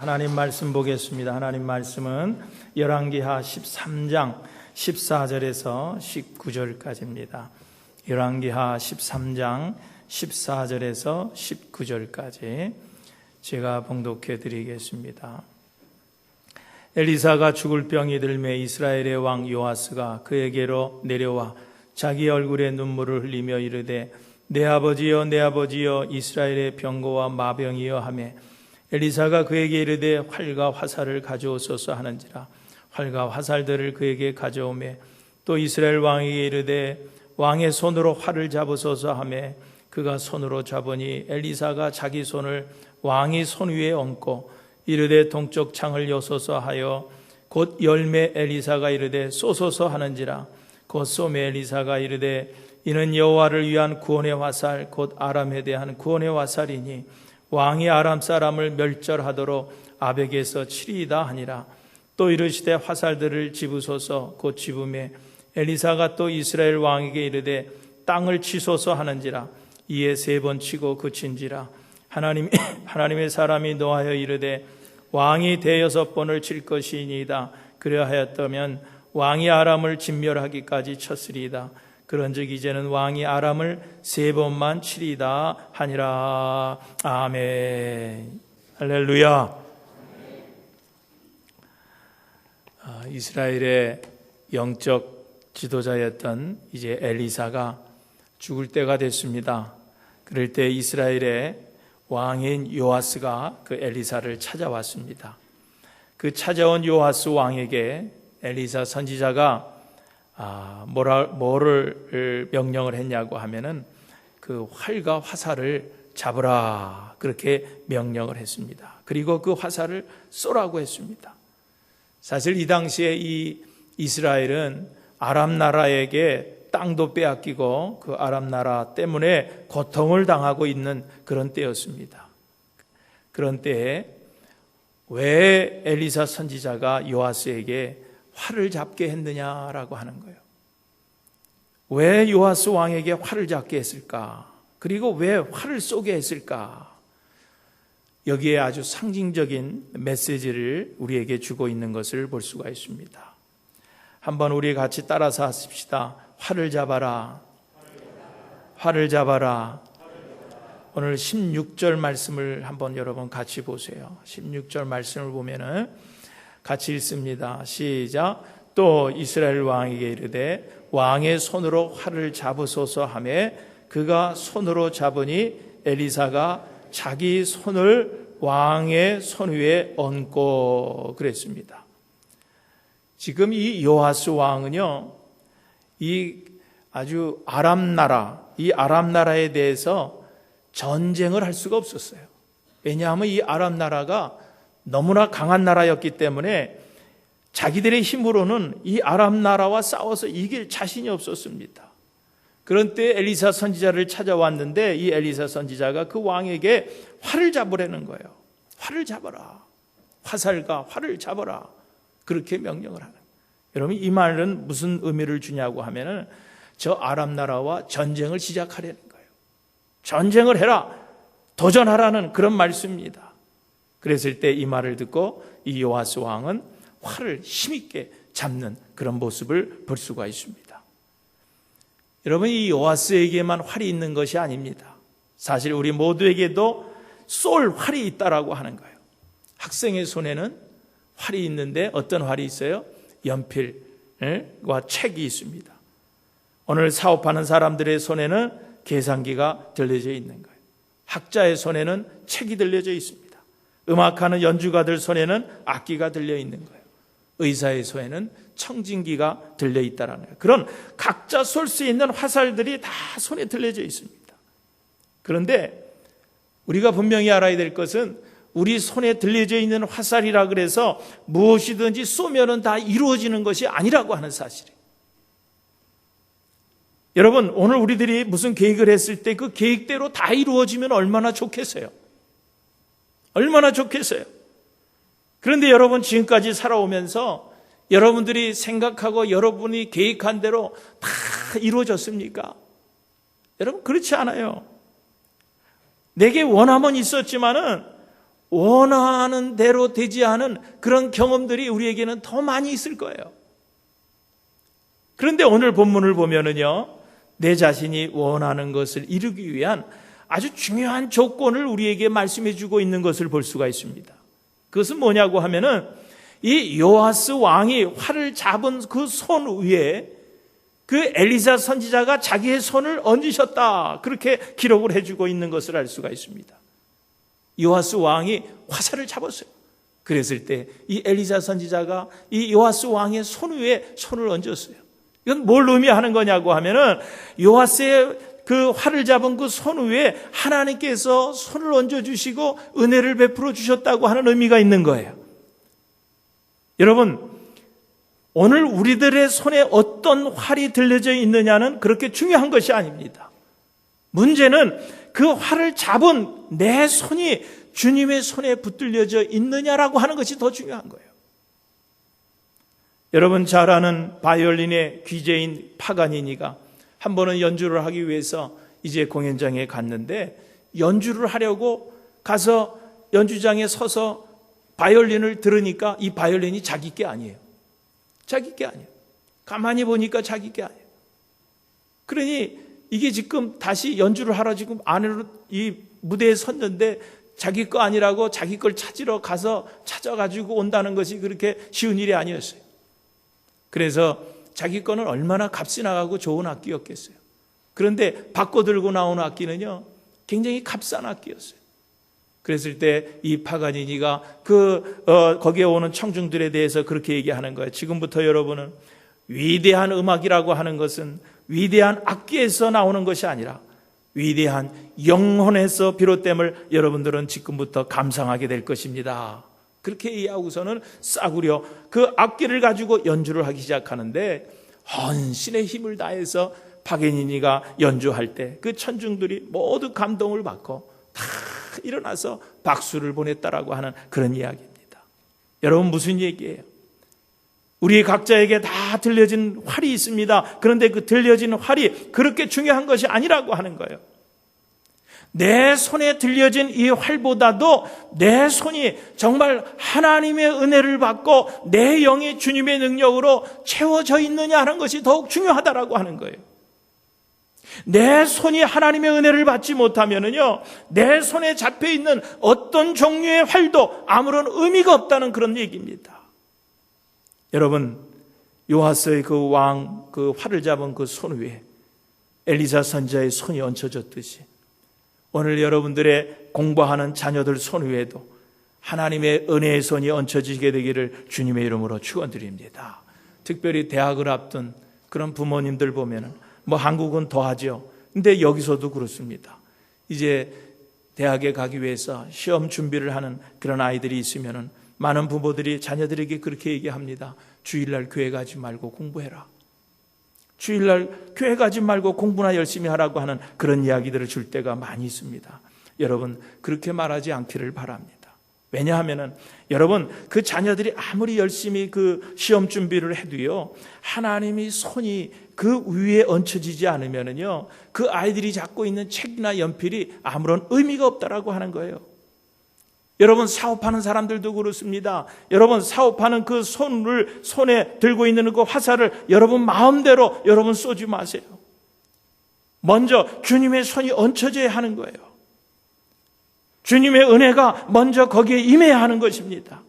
하나님 말씀 보겠습니다. 하나님 말씀은 열왕기하 13장 14절에서 19절까지입니다. 열왕기하 13장 14절에서 19절까지 제가 봉독해 드리겠습니다. 엘리사가 죽을 병이 들매 이스라엘의 왕 요아스가 그에게로 내려와 자기 얼굴에 눈물을 흘리며 이르되 내 아버지여 내 아버지여 이스라엘의 병거와 마병이여 하며 엘리사가 그에게 이르되 활과 화살을 가져오소서 하는지라 활과 화살들을 그에게 가져오매 또 이스라엘 왕에게 이르되 왕의 손으로 활을 잡으소서 하며 그가 손으로 잡으니 엘리사가 자기 손을 왕의 손 위에 얹고 이르되 동쪽 창을 여소서 하여 곧 열매 엘리사가 이르되 쏘소서 하는지라 곧 쏘매 엘리사가 이르되 이는 여호와를 위한 구원의 화살 곧 아람에 대한 구원의 화살이니 왕이 아람 사람을 멸절하도록 아벡에서 치리이다 하니라. 또 이르시되 화살들을 집으소서 곧 집음에 엘리사가 또 이스라엘 왕에게 이르되 땅을 치소서 하는지라 이에 3번 치고 그친지라. 하나님의 사람이 노하여 이르되 왕이 6번을 칠 것이니이다. 그리하였다면 왕이 아람을 진멸하기까지 쳤으리이다. 그런즉 이제는 왕이 아람을 3번만 치리이다 하니라. 아멘. 할렐루야. 이스라엘의 영적 지도자였던 이제 엘리사가 죽을 때가 됐습니다. 그럴 때 이스라엘의 왕인 요아스가 그 엘리사를 찾아왔습니다. 그 찾아온 요아스 왕에게 엘리사 선지자가 뭐를 명령을 했냐고 하면은 그 활과 화살을 잡으라 그렇게 명령을 했습니다. 그리고 그 화살을 쏘라고 했습니다. 사실 이 당시에 이 이스라엘은 아람 나라에게 땅도 빼앗기고 그 아람 나라 때문에 고통을 당하고 있는 그런 때였습니다. 그런 때에 왜 엘리사 선지자가 요아스에게 활을 잡게 했느냐라고 하는 거예요. 왜 요아스 왕에게 활을 잡게 했을까? 그리고 왜 활을 쏘게 했을까? 여기에 아주 상징적인 메시지를 우리에게 주고 있는 것을 볼 수가 있습니다. 한번 우리 같이 따라서 하십시다. 활을 잡아라. 활을 잡아라. 오늘 16절 말씀을 한번 여러분 같이 보세요. 16절 말씀을 보면은 같이 읽습니다. 시작. 또 이스라엘 왕에게 이르되 왕의 손으로 활을 잡으소서 하며 그가 손으로 잡으니 엘리사가 자기 손을 왕의 손 위에 얹고 그랬습니다. 지금 이 요아스 왕은요, 이 아주 아람 나라에 대해서 전쟁을 할 수가 없었어요. 왜냐하면 이 아람 나라가 너무나 강한 나라였기 때문에 자기들의 힘으로는 이 아람 나라와 싸워서 이길 자신이 없었습니다. 그런 때 엘리사 선지자를 찾아왔는데 이 엘리사 선지자가 그 왕에게 활을 잡으라는 거예요. 활을 잡아라. 화살과 활을 잡아라. 그렇게 명령을 하는 거예요. 여러분 이 말은 무슨 의미를 주냐고 하면은 저 아람 나라와 전쟁을 시작하려는 거예요. 전쟁을 해라. 도전하라는 그런 말씀입니다. 그랬을 때 이 말을 듣고 이 요아스 왕은 활을 힘있게 잡는 그런 모습을 볼 수가 있습니다. 여러분 이 요아스에게만 활이 있는 것이 아닙니다. 사실 우리 모두에게도 쏠 활이 있다라고 하는 거예요. 학생의 손에는 활이 있는데 어떤 활이 있어요? 연필과 책이 있습니다. 오늘 사업하는 사람들의 손에는 계산기가 들려져 있는 거예요. 학자의 손에는 책이 들려져 있습니다. 음악하는 연주가들 손에는 악기가 들려 있는 거예요. 의사의 손에는 청진기가 들려 있다라는 거예요. 그런 각자 쏠 수 있는 화살들이 다 손에 들려져 있습니다. 그런데 우리가 분명히 알아야 될 것은 우리 손에 들려져 있는 화살이라 그래서 무엇이든지 쏘면은 다 이루어지는 것이 아니라고 하는 사실이에요. 여러분 오늘 우리들이 무슨 계획을 했을 때 그 계획대로 다 이루어지면 얼마나 좋겠어요. 얼마나 좋겠어요. 그런데 여러분 지금까지 살아오면서 여러분들이 생각하고 여러분이 계획한 대로 다 이루어졌습니까? 여러분 그렇지 않아요. 내게 원함은 있었지만은 원하는 대로 되지 않은 그런 경험들이 우리에게는 더 많이 있을 거예요. 그런데 오늘 본문을 보면은요, 내 자신이 원하는 것을 이루기 위한 아주 중요한 조건을 우리에게 말씀해 주고 있는 것을 볼 수가 있습니다. 그것은 뭐냐고 하면은 이 요아스 왕이 활을 잡은 그 손 위에 그 엘리사 선지자가 자기의 손을 얹으셨다, 그렇게 기록을 해주고 있는 것을 알 수가 있습니다. 요아스 왕이 화살을 잡았어요. 그랬을 때 이 엘리사 선지자가 이 요아스 왕의 손 위에 손을 얹었어요. 이건 뭘 의미하는 거냐고 하면은 요아스의 그 활을 잡은 그 손 위에 하나님께서 손을 얹어주시고 은혜를 베풀어 주셨다고 하는 의미가 있는 거예요. 여러분, 오늘 우리들의 손에 어떤 활이 들려져 있느냐는 그렇게 중요한 것이 아닙니다. 문제는 그 활을 잡은 내 손이 주님의 손에 붙들려져 있느냐라고 하는 것이 더 중요한 거예요. 여러분 잘 아는 바이올린의 귀재인 파가니니가 한 번은 연주를 하기 위해서 이제 공연장에 갔는데, 연주를 하려고 가서 연주장에 서서 바이올린을 들으니까 이 바이올린이 자기 게 아니에요. 자기 게 아니에요. 가만히 보니까 자기 게 아니에요. 그러니 이게 지금 다시 연주를 하러 지금 안으로 이 무대에 섰는데 자기 거 아니라고 자기 걸 찾으러 가서 찾아가지고 온다는 것이 그렇게 쉬운 일이 아니었어요. 그래서 자기 거는 얼마나 값이 나가고 좋은 악기였겠어요. 그런데 바꿔 들고 나온 악기는요, 굉장히 값싼 악기였어요. 그랬을 때 이 파가니니가 거기에 오는 청중들에 대해서 그렇게 얘기하는 거예요. 지금부터 여러분은 위대한 음악이라고 하는 것은 위대한 악기에서 나오는 것이 아니라 위대한 영혼에서 비롯됨을 여러분들은 지금부터 감상하게 될 것입니다. 그렇게 이해하고서는 싸구려 그 악기를 가지고 연주를 하기 시작하는데, 헌신의 힘을 다해서 파가니니가 연주할 때 그 천중들이 모두 감동을 받고 다 일어나서 박수를 보냈다라고 하는 그런 이야기입니다. 여러분, 무슨 얘기예요? 우리 각자에게 다 들려진 활이 있습니다. 그런데 그 들려진 활이 그렇게 중요한 것이 아니라고 하는 거예요. 내 손에 들려진 이 활보다도 내 손이 정말 하나님의 은혜를 받고 내 영이 주님의 능력으로 채워져 있느냐 하는 것이 더욱 중요하다라고 하는 거예요. 내 손이 하나님의 은혜를 받지 못하면은요, 내 손에 잡혀 있는 어떤 종류의 활도 아무런 의미가 없다는 그런 얘기입니다. 여러분, 요아스의 그 왕, 그 활을 잡은 그 손 위에 엘리사 선지자의 손이 얹혀졌듯이 오늘 여러분들의 공부하는 자녀들 손 위에도 하나님의 은혜의 손이 얹혀지게 되기를 주님의 이름으로 축원드립니다. 특별히 대학을 앞둔 그런 부모님들 보면은 한국은 더하죠. 근데 여기서도 그렇습니다. 이제 대학에 가기 위해서 시험 준비를 하는 그런 아이들이 있으면은 많은 부모들이 자녀들에게 그렇게 얘기합니다. 주일날 교회 가지 말고 공부해라. 주일날 교회 가지 말고 공부나 열심히 하라고 하는 그런 이야기들을 줄 때가 많이 있습니다. 여러분, 그렇게 말하지 않기를 바랍니다. 왜냐하면은 여러분, 그 자녀들이 아무리 열심히 그 시험 준비를 해도요, 하나님이 손이 그 위에 얹혀지지 않으면은요, 그 아이들이 잡고 있는 책이나 연필이 아무런 의미가 없다라고 하는 거예요. 여러분, 사업하는 사람들도 그렇습니다. 여러분, 사업하는 그 손에 들고 있는 그 화살을 여러분 마음대로 여러분 쏘지 마세요. 먼저 주님의 손이 얹혀져야 하는 거예요. 주님의 은혜가 먼저 거기에 임해야 하는 것입니다.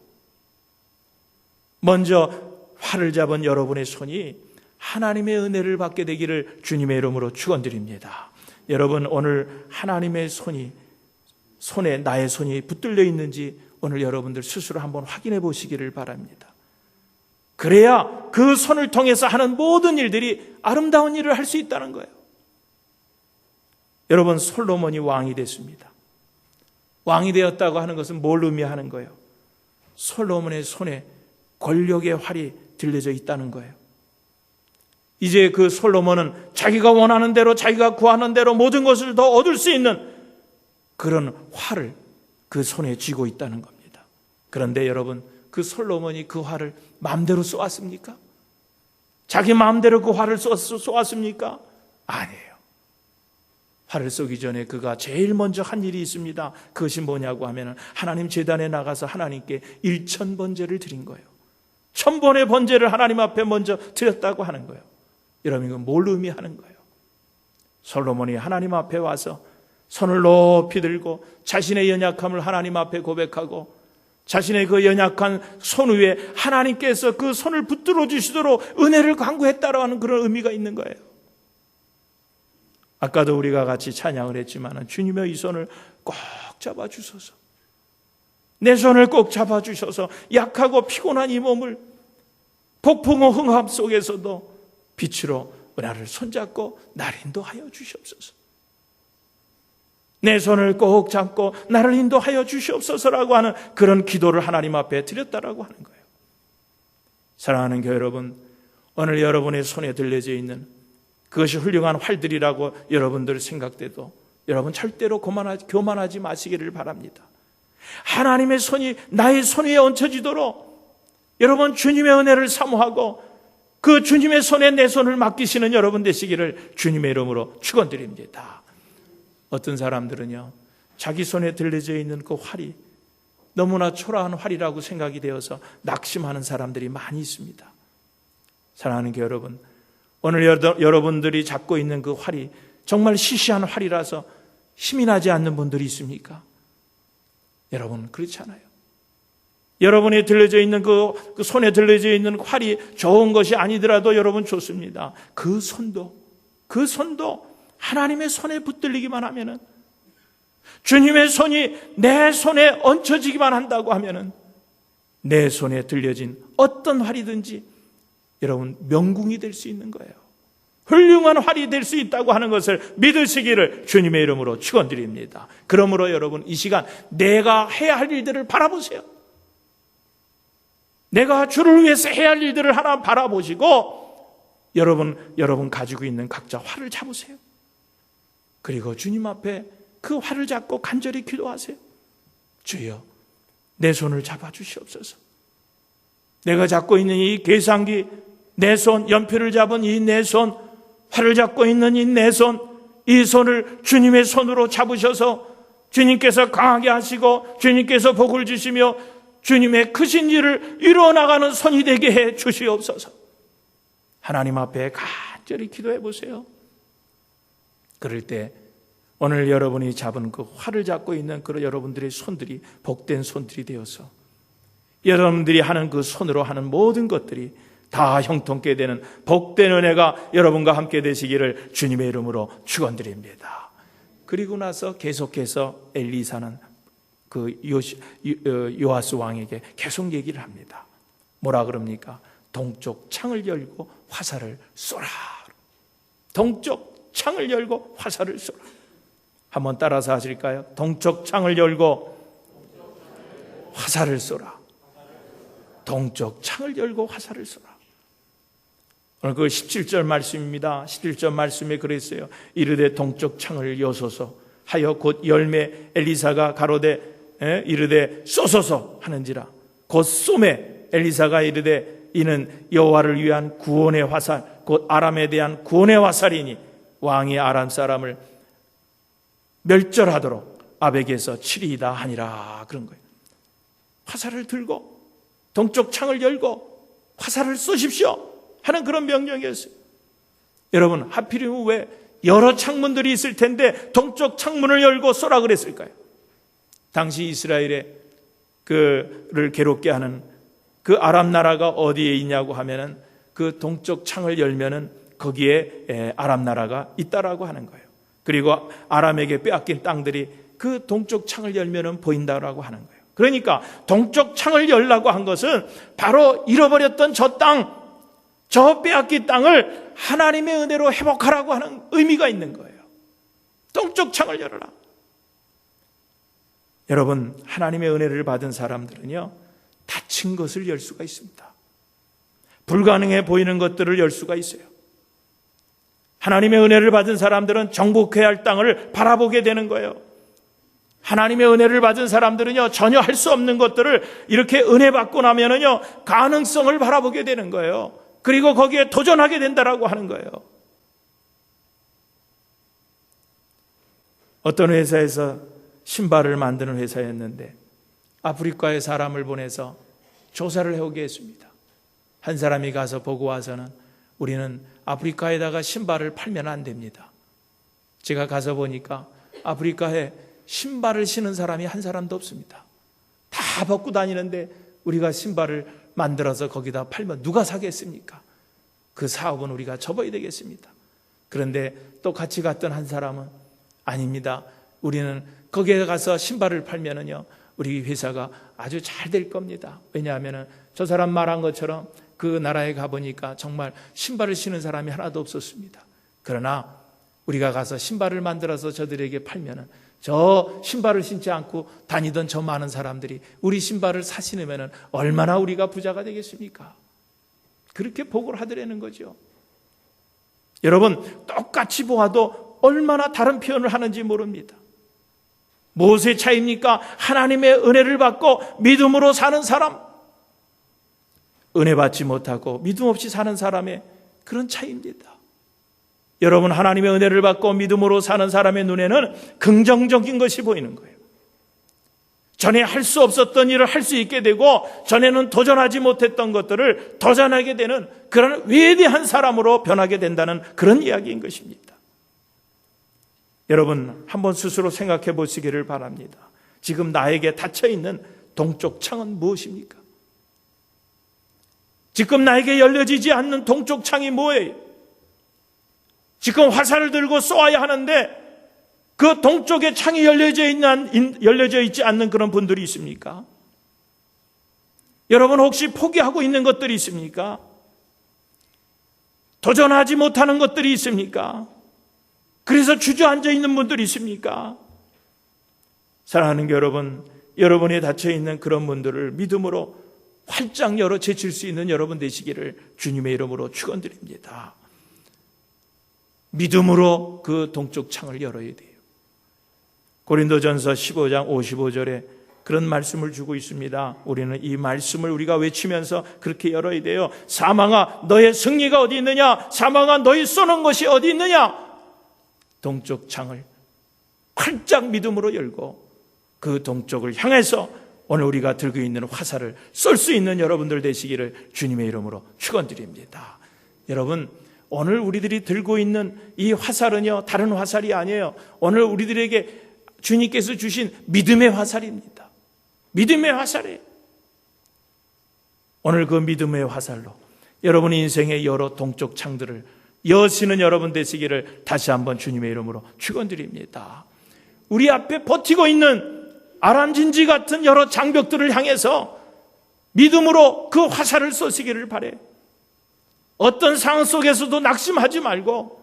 먼저 활을 잡은 여러분의 손이 하나님의 은혜를 받게 되기를 주님의 이름으로 축원드립니다. 여러분, 오늘 하나님의 손에 나의 손이 붙들려 있는지 오늘 여러분들 스스로 한번 확인해 보시기를 바랍니다. 그래야 그 손을 통해서 하는 모든 일들이 아름다운 일을 할 수 있다는 거예요. 여러분, 솔로몬이 왕이 됐습니다. 왕이 되었다고 하는 것은 뭘 의미하는 거예요? 솔로몬의 손에 권력의 활이 들려져 있다는 거예요. 이제 그 솔로몬은 자기가 원하는 대로, 자기가 구하는 대로 모든 것을 더 얻을 수 있는 그런 활을 그 손에 쥐고 있다는 겁니다. 그런데 여러분, 그 솔로몬이 그 활을 마음대로 쏘았습니까? 자기 마음대로 그 활을 쏘았습니까? 아니에요. 활을 쏘기 전에 그가 제일 먼저 한 일이 있습니다. 그것이 뭐냐고 하면 하나님 제단에 나가서 하나님께 1000번제를 드린 거예요. 1000번의 번제를 하나님 앞에 먼저 드렸다고 하는 거예요. 여러분, 이건 뭘 의미하는 거예요? 솔로몬이 하나님 앞에 와서 손을 높이 들고 자신의 연약함을 하나님 앞에 고백하고 자신의 그 연약한 손 위에 하나님께서 그 손을 붙들어 주시도록 은혜를 간구했다라는 그런 의미가 있는 거예요. 아까도 우리가 같이 찬양을 했지만 주님의 이 손을 꼭 잡아주소서. 내 손을 꼭 잡아주셔서 약하고 피곤한 이 몸을 폭풍과 흥합 속에서도 빛으로 은혜를 손잡고 나를 인도하여 주시옵소서. 내 손을 꼭 잡고 나를 인도하여 주시옵소서라고 하는 그런 기도를 하나님 앞에 드렸다라고 하는 거예요. 사랑하는 교회 여러분, 오늘 여러분의 손에 들려져 있는 그것이 훌륭한 활들이라고 여러분들 생각돼도 여러분 절대로 교만하지 마시기를 바랍니다. 하나님의 손이 나의 손 위에 얹혀지도록 여러분 주님의 은혜를 사모하고 그 주님의 손에 내 손을 맡기시는 여러분 되시기를 주님의 이름으로 축원드립니다. 어떤 사람들은요, 자기 손에 들려져 있는 그 활이 너무나 초라한 활이라고 생각이 되어서 낙심하는 사람들이 많이 있습니다. 사랑하는 교회 여러분, 오늘 여러분들이 잡고 있는 그 활이 정말 시시한 활이라서 힘이 나지 않는 분들이 있습니까? 여러분, 그렇지 않아요. 여러분이 들려져 있는 그 손에 들려져 있는 활이 좋은 것이 아니더라도 여러분 좋습니다. 그 손도 하나님의 손에 붙들리기만 하면은, 주님의 손이 내 손에 얹혀지기만 한다고 하면은 내 손에 들려진 어떤 활이든지 여러분 명궁이 될 수 있는 거예요. 훌륭한 활이 될 수 있다고 하는 것을 믿으시기를 주님의 이름으로 축원드립니다. 그러므로 여러분 이 시간 내가 해야 할 일들을 바라보세요. 내가 주를 위해서 해야 할 일들을 하나 바라보시고 여러분 가지고 있는 각자 활을 잡으세요. 그리고 주님 앞에 그 활을 잡고 간절히 기도하세요. 주여, 내 손을 잡아주시옵소서. 내가 잡고 있는 이 계산기, 내 손, 연필을 잡은 이 내 손, 활을 잡고 있는 이 내 손, 이 손을 주님의 손으로 잡으셔서 주님께서 강하게 하시고 주님께서 복을 주시며 주님의 크신 일을 이루어나가는 손이 되게 해 주시옵소서. 하나님 앞에 간절히 기도해 보세요. 그럴 때 오늘 여러분이 잡은 그 활을 잡고 있는 그런 여러분들의 손들이 복된 손들이 되어서 여러분들이 하는 그 손으로 하는 모든 것들이 다 형통케 되는 복된 은혜가 여러분과 함께 되시기를 주님의 이름으로 축원드립니다. 그리고 나서 계속해서 엘리사는 그 요아스 왕에게 계속 얘기를 합니다. 뭐라 그럽니까? 동쪽 창을 열고 화살을 쏘라. 동쪽 창을 열고 화살을 쏘라. 한번 따라서 하실까요? 동쪽 창을 열고 화살을 쏘라. 동쪽 창을 열고 화살을 쏘라. 오늘 그 17절 말씀입니다. 17절 말씀에 그랬어요. 이르되 동쪽 창을 여소서 하여 곧 열매 엘리사가 가로되 이르되 쏘소서 하는지라. 곧 쏘매 엘리사가 이르되 이는 여호와를 위한 구원의 화살 곧 아람에 대한 구원의 화살이니 왕이 아람 사람을 멸절하도록 아벡에서 치리이다 하니라. 그런 거예요. 화살을 들고 동쪽 창을 열고 화살을 쏘십시오 하는 그런 명령이었어요. 여러분, 하필이면 왜 여러 창문들이 있을 텐데 동쪽 창문을 열고 쏘라 그랬을까요? 당시 이스라엘의 그를 괴롭게 하는 그 아람 나라가 어디에 있냐고 하면은 그 동쪽 창을 열면은 거기에 아람 나라가 있다라고 하는 거예요. 그리고 아람에게 빼앗긴 땅들이 그 동쪽 창을 열면은 보인다라고 하는 거예요. 그러니까 동쪽 창을 열라고 한 것은 바로 잃어버렸던 저 땅, 저 빼앗긴 땅을 하나님의 은혜로 회복하라고 하는 의미가 있는 거예요. 동쪽 창을 열어라. 여러분, 하나님의 은혜를 받은 사람들은요, 닫힌 것을 열 수가 있습니다. 불가능해 보이는 것들을 열 수가 있어요. 하나님의 은혜를 받은 사람들은 정복해야 할 땅을 바라보게 되는 거예요. 하나님의 은혜를 받은 사람들은요, 전혀 할 수 없는 것들을 이렇게 은혜 받고 나면은요, 가능성을 바라보게 되는 거예요. 그리고 거기에 도전하게 된다라고 하는 거예요. 어떤 회사에서 신발을 만드는 회사였는데 아프리카에 사람을 보내서 조사를 해오게 했습니다. 한 사람이 가서 보고 와서는 우리는 아프리카에다가 신발을 팔면 안 됩니다. 제가 가서 보니까 아프리카에 신발을 신은 사람이 한 사람도 없습니다. 다 벗고 다니는데 우리가 신발을 만들어서 거기다 팔면 누가 사겠습니까? 그 사업은 우리가 접어야 되겠습니다. 그런데 또 같이 갔던 한 사람은 아닙니다. 우리는 거기에 가서 신발을 팔면은요, 우리 회사가 아주 잘 될 겁니다. 왜냐하면 저 사람 말한 것처럼 그 나라에 가보니까 정말 신발을 신는 사람이 하나도 없었습니다. 그러나 우리가 가서 신발을 만들어서 저들에게 팔면은 저 신발을 신지 않고 다니던 저 많은 사람들이 우리 신발을 사 신으면은 얼마나 우리가 부자가 되겠습니까? 그렇게 보고를 하더라는 거죠. 여러분, 똑같이 보아도 얼마나 다른 표현을 하는지 모릅니다. 무엇의 차이입니까? 하나님의 은혜를 받고 믿음으로 사는 사람, 은혜 받지 못하고 믿음 없이 사는 사람의 그런 차이입니다. 여러분, 하나님의 은혜를 받고 믿음으로 사는 사람의 눈에는 긍정적인 것이 보이는 거예요. 전에 할 수 없었던 일을 할 수 있게 되고 전에는 도전하지 못했던 것들을 도전하게 되는 그런 위대한 사람으로 변하게 된다는 그런 이야기인 것입니다. 여러분, 한번 스스로 생각해 보시기를 바랍니다. 지금 나에게 닫혀있는 동쪽 창은 무엇입니까? 지금 나에게 열려지지 않는 동쪽 창이 뭐예요? 지금 화살을 들고 쏘아야 하는데 그 동쪽에 창이 열려져 있지 않는 그런 분들이 있습니까? 여러분, 혹시 포기하고 있는 것들이 있습니까? 도전하지 못하는 것들이 있습니까? 그래서 주저앉아 있는 분들이 있습니까? 사랑하는 여러분, 여러분이 닫혀있는 그런 분들을 믿음으로 활짝 열어 제칠 수 있는 여러분 되시기를 주님의 이름으로 축원드립니다. 믿음으로 그 동쪽 창을 열어야 돼요. 고린도전서 15장 55절에 그런 말씀을 주고 있습니다. 우리는 이 말씀을 우리가 외치면서 그렇게 열어야 돼요. 사망아, 너의 승리가 어디 있느냐? 사망아, 너희 쏘는 것이 어디 있느냐? 동쪽 창을 활짝 믿음으로 열고 그 동쪽을 향해서 오늘 우리가 들고 있는 화살을 쏠 수 있는 여러분들 되시기를 주님의 이름으로 축원드립니다. 여러분, 오늘 우리들이 들고 있는 이 화살은요, 다른 화살이 아니에요. 오늘 우리들에게 주님께서 주신 믿음의 화살입니다. 믿음의 화살이에요. 오늘 그 믿음의 화살로 여러분의 인생의 여러 동쪽 창들을 여시는 여러분 되시기를 다시 한번 주님의 이름으로 축원드립니다. 우리 앞에 버티고 있는 아람진지 같은 여러 장벽들을 향해서 믿음으로 그 화살을 쏘시기를 바래요. 어떤 상황 속에서도 낙심하지 말고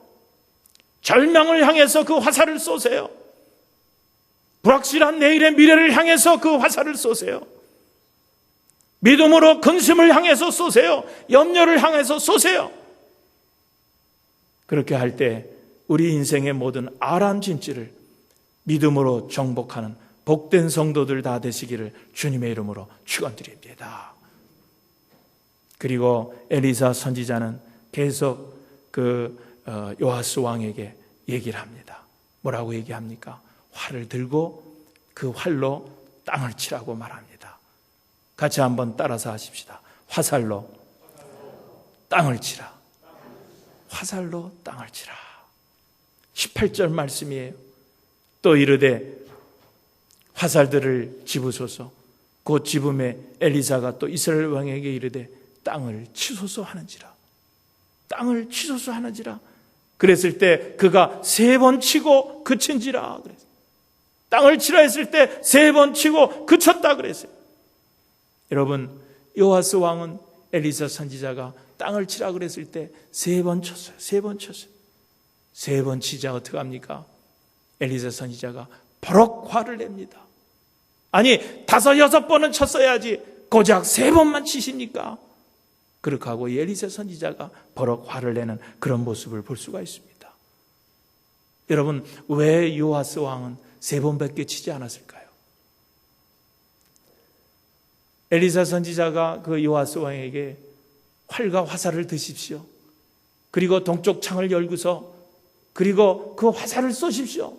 절망을 향해서 그 화살을 쏘세요. 불확실한 내일의 미래를 향해서 그 화살을 쏘세요. 믿음으로 근심을 향해서 쏘세요. 염려를 향해서 쏘세요. 그렇게 할 때 우리 인생의 모든 아람진지를 믿음으로 정복하는 복된 성도들 다 되시기를 주님의 이름으로 축원드립니다. 그리고 엘리사 선지자는 계속 그 요아스 왕에게 얘기를 합니다. 뭐라고 얘기합니까? 활을 들고 그 활로 땅을 치라고 말합니다. 같이 한번 따라서 하십시다. 화살로 땅을 치라. 화살로 땅을 치라. 18절 말씀이에요. 또 이르되 화살들을 집으소서. 곧 집음에 엘리사가 또 이스라엘 왕에게 이르되 땅을 치소서 하는지라. 땅을 치소서 하는지라. 그랬을 때 그가 3번 치고 그친지라 그랬어요. 땅을 치라 했을 때 3번 치고 그쳤다 그랬어요. 여러분, 요아스 왕은 엘리사 선지자가 땅을 치라 그랬을 때 3번 쳤어요. 3번 쳤어요. 3번 치자 어떻게 합니까? 엘리사 선지자가 버럭 화를 냅니다. 아니 5, 6번은 쳤어야지 고작 3번만 치십니까? 그렇게 하고 엘리사 선지자가 버럭 화를 내는 그런 모습을 볼 수가 있습니다. 여러분, 왜 요아스 왕은 3번밖에 치지 않았을까요? 엘리사 선지자가 그 요아스 왕에게 활과 화살을 드십시오. 그리고 동쪽 창을 열고서 그리고 그 화살을 쏘십시오.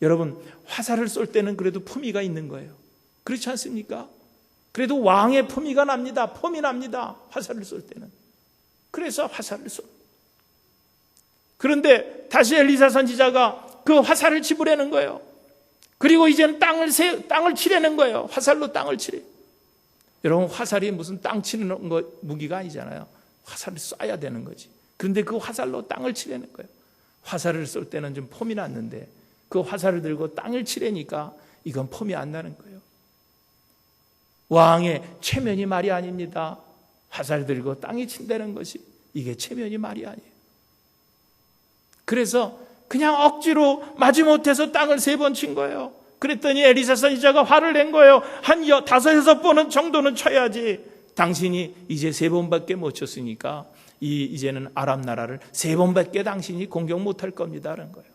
여러분, 화살을 쏠 때는 그래도 품위가 있는 거예요. 그렇지 않습니까? 그래도 왕의 품위가 납니다. 폼이 납니다. 화살을 쏠 때는. 그래서 화살을 쏠. 그런데 다시 엘리사 선지자가 그 화살을 집으려는 거예요. 그리고 이제는 땅을 치려는 거예요. 화살로 땅을 치래. 여러분, 화살이 무슨 땅 치는 무기가 아니잖아요. 화살을 쏴야 되는 거지. 그런데 그 화살로 땅을 치려는 거예요. 화살을 쏠 때는 좀 폼이 났는데 그 화살을 들고 땅을 치려니까 이건 폼이 안 나는 거예요. 왕의 체면이 말이 아닙니다. 화살 들고 땅에 친다는 것이, 이게 체면이 말이 아니에요. 그래서 그냥 억지로 마지못해서 땅을 3번 친 거예요. 그랬더니 엘리사 선지자가 화를 낸 거예요. 한 5, 6번 정도는 쳐야지. 당신이 이제 3번밖에 못 쳤으니까 이제는 아람 나라를 3번밖에 당신이 공격 못할 겁니다라는 거예요.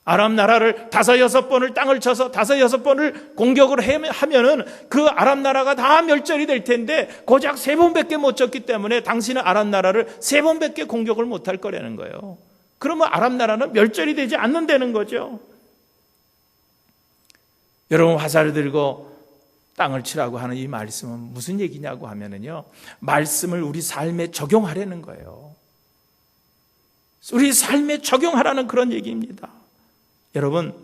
아람 나라를 5, 6번을 땅을 쳐서 5, 6번을 공격을 하면은 그 아람 나라가 다 멸절이 될 텐데 고작 3번밖에 못 쳤기 때문에 당신은 아람 나라를 3번밖에 공격을 못할 거라는 거예요. 그러면 아람 나라는 멸절이 되지 않는다는 거죠. 여러분, 화살을 들고 땅을 치라고 하는 이 말씀은 무슨 얘기냐고 하면은요, 말씀을 우리 삶에 적용하라는 거예요. 우리 삶에 적용하라는 그런 얘기입니다. 여러분,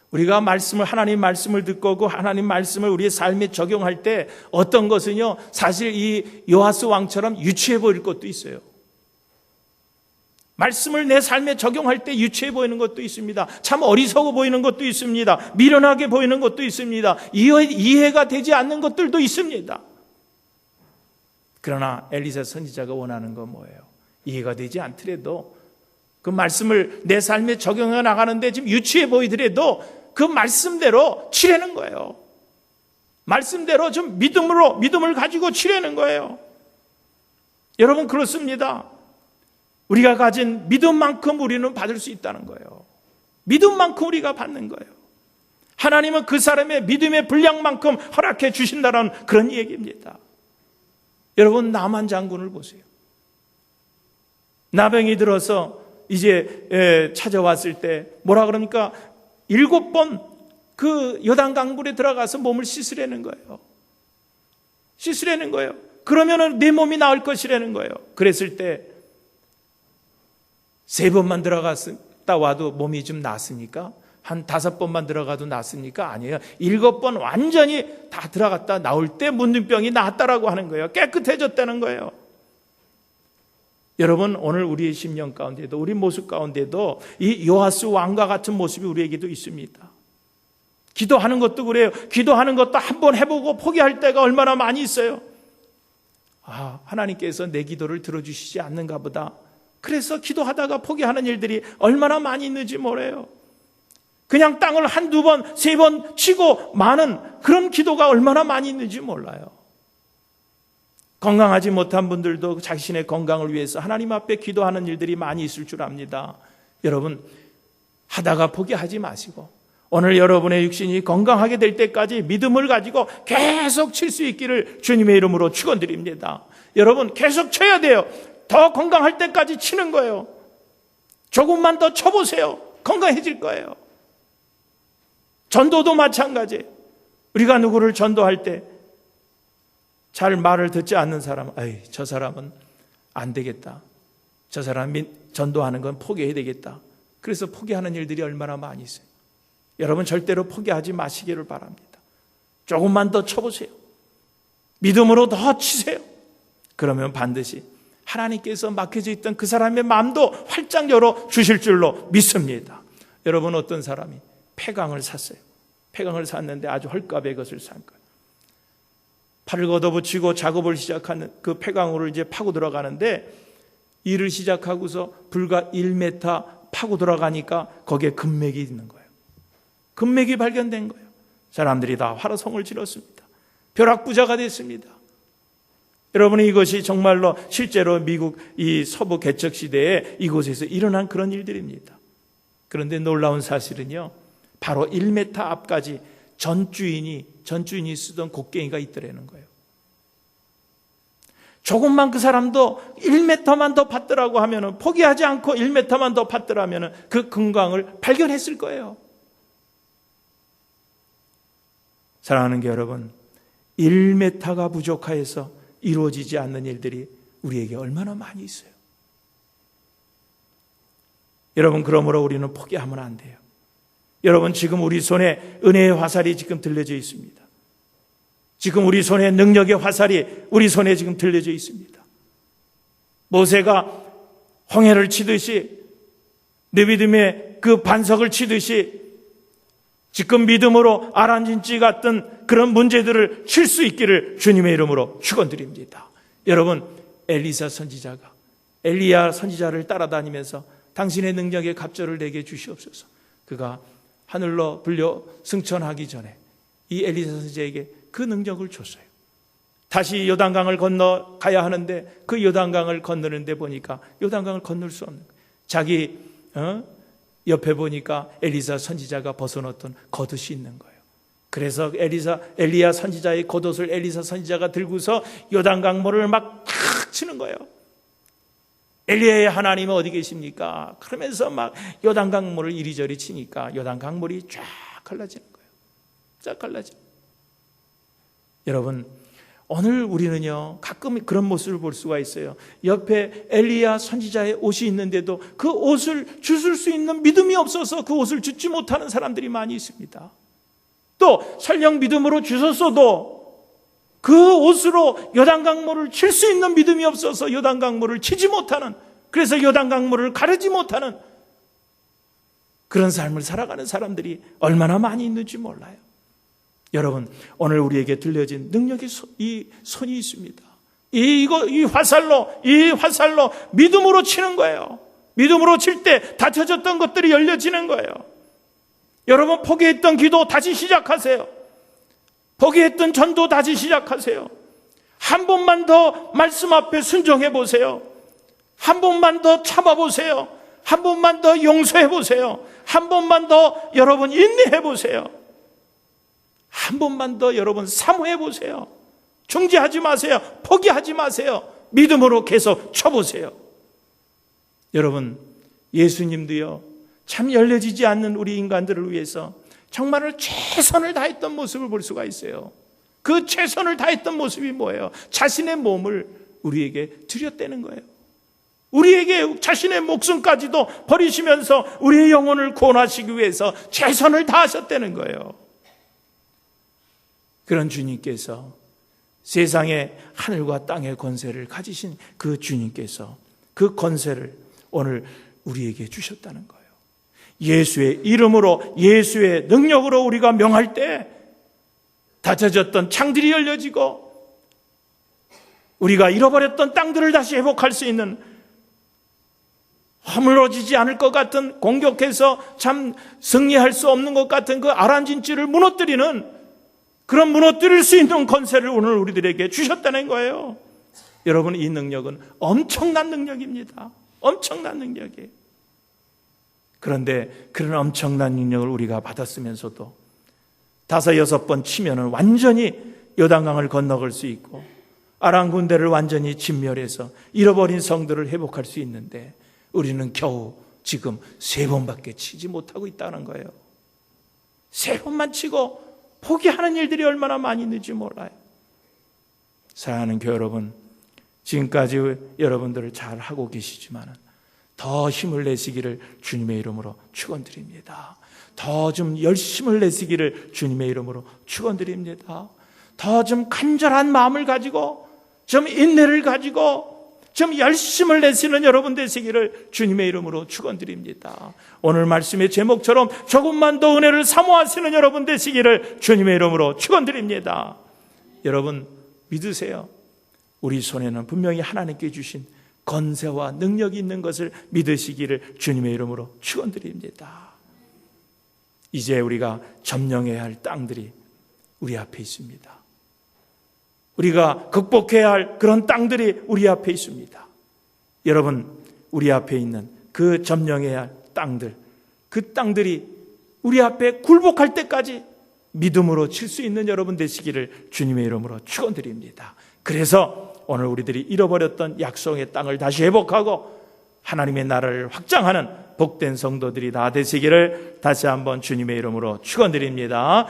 우리가 하나님 말씀을 듣고 그 하나님 말씀을 우리의 삶에 적용할 때 어떤 것은요, 사실 이 요아스 왕처럼 유치해 보일 것도 있어요. 말씀을 내 삶에 적용할 때 유치해 보이는 것도 있습니다. 참 어리석어 보이는 것도 있습니다. 미련하게 보이는 것도 있습니다. 이해가 되지 않는 것들도 있습니다. 그러나 엘리사 선지자가 원하는 건 뭐예요? 이해가 되지 않더라도 그 말씀을 내 삶에 적용해 나가는데 지금 유치해 보이더라도 그 말씀대로 치려는 거예요. 말씀대로 좀 믿음을 가지고 치려는 거예요. 여러분, 그렇습니다. 우리가 가진 믿음만큼 우리는 받을 수 있다는 거예요. 믿음만큼 우리가 받는 거예요. 하나님은 그 사람의 믿음의 분량만큼 허락해 주신다는 그런 얘기입니다. 여러분, 나만 장군을 보세요. 나병이 들어서 이제 찾아왔을 때 뭐라 그럽니까? 7번 그 요단강물에 들어가서 몸을 씻으라는 거예요. 씻으라는 거예요. 그러면은 내 몸이 나을 것이라는 거예요. 그랬을 때 3번만 들어갔다 와도 몸이 좀 나았으니까, 한 5번만 들어가도 나았으니까 아니에요. 7번 완전히 다 들어갔다 나올 때 문둥병이 나았다라고 하는 거예요. 깨끗해졌다는 거예요. 여러분, 오늘 우리의 심령 가운데도, 우리 모습 가운데도 이 요아스 왕과 같은 모습이 우리에게도 있습니다. 기도하는 것도 그래요. 기도하는 것도 한번 해보고 포기할 때가 얼마나 많이 있어요. 하나님께서 내 기도를 들어주시지 않는가 보다. 그래서 기도하다가 포기하는 일들이 얼마나 많이 있는지 몰라요. 그냥 땅을 1, 2번, 3번 치고 마는 그런 기도가 얼마나 많이 있는지 몰라요. 건강하지 못한 분들도 자신의 건강을 위해서 하나님 앞에 기도하는 일들이 많이 있을 줄 압니다. 여러분, 하다가 포기하지 마시고 오늘 여러분의 육신이 건강하게 될 때까지 믿음을 가지고 계속 칠 수 있기를 주님의 이름으로 축원드립니다. 여러분, 계속 쳐야 돼요. 더 건강할 때까지 치는 거예요. 조금만 더 쳐보세요. 건강해질 거예요. 전도도 마찬가지예요. 우리가 누구를 전도할 때 잘 말을 듣지 않는 사람, 저 사람은 안 되겠다. 저 사람이 전도하는 건 포기해야 되겠다. 그래서 포기하는 일들이 얼마나 많이 있어요. 여러분, 절대로 포기하지 마시기를 바랍니다. 조금만 더 쳐보세요. 믿음으로 더 치세요. 그러면 반드시 하나님께서 막혀져 있던 그 사람의 마음도 활짝 열어 주실 줄로 믿습니다. 여러분, 어떤 사람이 폐광을 샀어요. 폐광을 샀는데 아주 헐값에 것을 산 거예요. 팔을 걷어붙이고 작업을 시작하는 그 폐광으로 이제 파고 들어가는데, 일을 시작하고서 불과 1m 파고 들어가니까 거기에 금맥이 있는 거예요. 금맥이 발견된 거예요. 사람들이 다 화로성을 질렀습니다. 벼락부자가 됐습니다. 여러분, 이것이 정말로 실제로 미국 이 서부 개척 시대에 이곳에서 일어난 그런 일들입니다. 그런데 놀라운 사실은요, 바로 1m 앞까지 전주인이 쓰던 곡괭이가 있더라는 거예요. 조금만 그 사람도 1m만 더 팠더라고 하면은, 포기하지 않고 1m만 더 팠더라면은 그 금광을 발견했을 거예요. 사랑하는 게 여러분, 1m가 부족하여서 이루어지지 않는 일들이 우리에게 얼마나 많이 있어요. 여러분, 그러므로 우리는 포기하면 안 돼요. 여러분, 지금 우리 손에 은혜의 화살이 지금 들려져 있습니다. 지금 우리 손에 능력의 화살이 우리 손에 지금 들려져 있습니다. 모세가 홍해를 치듯이, 느비딤의 그 반석을 치듯이 지금 믿음으로 아란진지 같은 그런 문제들을 칠 수 있기를 주님의 이름으로 축원드립니다. 여러분, 엘리사 선지자가 엘리야 선지자를 따라다니면서 당신의 능력의 갑절을 내게 주시옵소서. 그가 하늘로 불려 승천하기 전에 이 엘리사 선지자에게 그 능력을 줬어요. 다시 요단강을 건너가야 하는데 그 요단강을 건너는데 보니까 요단강을 건널 수 없는 거예요. 자기 옆에 보니까 엘리사 선지자가 벗어놓던 겉옷이 있는 거예요. 그래서 엘리야 선지자의 겉옷을 엘리사 선지자가 들고서 요단강물을 막 탁 치는 거예요. 엘리야의 하나님은 어디 계십니까? 그러면서 막 요단강물을 이리저리 치니까 요단강물이 쫙 갈라지는 거예요. 쫙 갈라지는 거예요. 여러분, 오늘 우리는요, 가끔 그런 모습을 볼 수가 있어요. 옆에 엘리야 선지자의 옷이 있는데도 그 옷을 주술 수 있는 믿음이 없어서 그 옷을 줍지 못하는 사람들이 많이 있습니다. 또 설령 믿음으로 주셨어도 그 옷으로 요단강물을 칠 수 있는 믿음이 없어서 요단강물을 치지 못하는, 그래서 요단강물을 가르지 못하는 그런 삶을 살아가는 사람들이 얼마나 많이 있는지 몰라요. 여러분, 오늘 우리에게 들려진 능력의 이 손이 있습니다. 이 화살로 믿음으로 치는 거예요. 믿음으로 칠 때 닫혀졌던 것들이 열려지는 거예요. 여러분, 포기했던 기도 다시 시작하세요. 포기했던 전도 다시 시작하세요. 한 번만 더 말씀 앞에 순종해 보세요. 한 번만 더 참아 보세요. 한 번만 더 용서해 보세요. 한 번만 더 여러분 인내해 보세요. 한 번만 더 여러분 사모해 보세요. 중지하지 마세요. 포기하지 마세요. 믿음으로 계속 쳐보세요. 여러분, 예수님도요, 참 열려지지 않는 우리 인간들을 위해서 정말로 최선을 다했던 모습을 볼 수가 있어요. 그 최선을 다했던 모습이 뭐예요? 자신의 몸을 우리에게 드렸다는 거예요. 우리에게 자신의 목숨까지도 버리시면서 우리의 영혼을 구원하시기 위해서 최선을 다하셨다는 거예요. 그런 주님께서, 세상의 하늘과 땅의 권세를 가지신 그 주님께서 그 권세를 오늘 우리에게 주셨다는 거예요. 예수의 이름으로, 예수의 능력으로 우리가 명할 때 닫혀졌던 창들이 열려지고 우리가 잃어버렸던 땅들을 다시 회복할 수 있는, 허물어지지 않을 것 같은, 공격해서 참 승리할 수 없는 것 같은 그 아란진지를 무너뜨리는, 그런 무너뜨릴 수 있는 권세를 오늘 우리들에게 주셨다는 거예요. 여러분, 이 능력은 엄청난 능력입니다. 엄청난 능력이에요. 그런데 그런 엄청난 능력을 우리가 받았으면서도 5-6번 치면은 완전히 요단강을 건너갈 수 있고 아람 군대를 완전히 진멸해서 잃어버린 성들을 회복할 수 있는데 우리는 겨우 지금 3번밖에 치지 못하고 있다는 거예요. 3번만 치고 포기하는 일들이 얼마나 많이 있는지 몰라요. 사랑하는 교회 여러분, 지금까지 여러분들을 잘 하고 계시지만 더 힘을 내시기를 주님의 이름으로 축원드립니다. 더 좀 열심을 내시기를 주님의 이름으로 축원드립니다. 더 좀 간절한 마음을 가지고, 좀 인내를 가지고, 좀 열심을 내시는 여러분 되시기를 주님의 이름으로 축원드립니다. 오늘 말씀의 제목처럼 조금만 더 은혜를 사모하시는 여러분 되시기를 주님의 이름으로 축원드립니다. 여러분 믿으세요. 우리 손에는 분명히 하나님께 주신 권세와 능력이 있는 것을 믿으시기를 주님의 이름으로 축원드립니다. 이제 우리가 점령해야 할 땅들이 우리 앞에 있습니다. 우리가 극복해야 할 그런 땅들이 우리 앞에 있습니다. 여러분, 우리 앞에 있는 그 점령해야 할 땅들, 그 땅들이 우리 앞에 굴복할 때까지 믿음으로 칠 수 있는 여러분 되시기를 주님의 이름으로 축원드립니다. 그래서 오늘 우리들이 잃어버렸던 약속의 땅을 다시 회복하고 하나님의 나라를 확장하는 복된 성도들이 다 되시기를 다시 한번 주님의 이름으로 축원드립니다.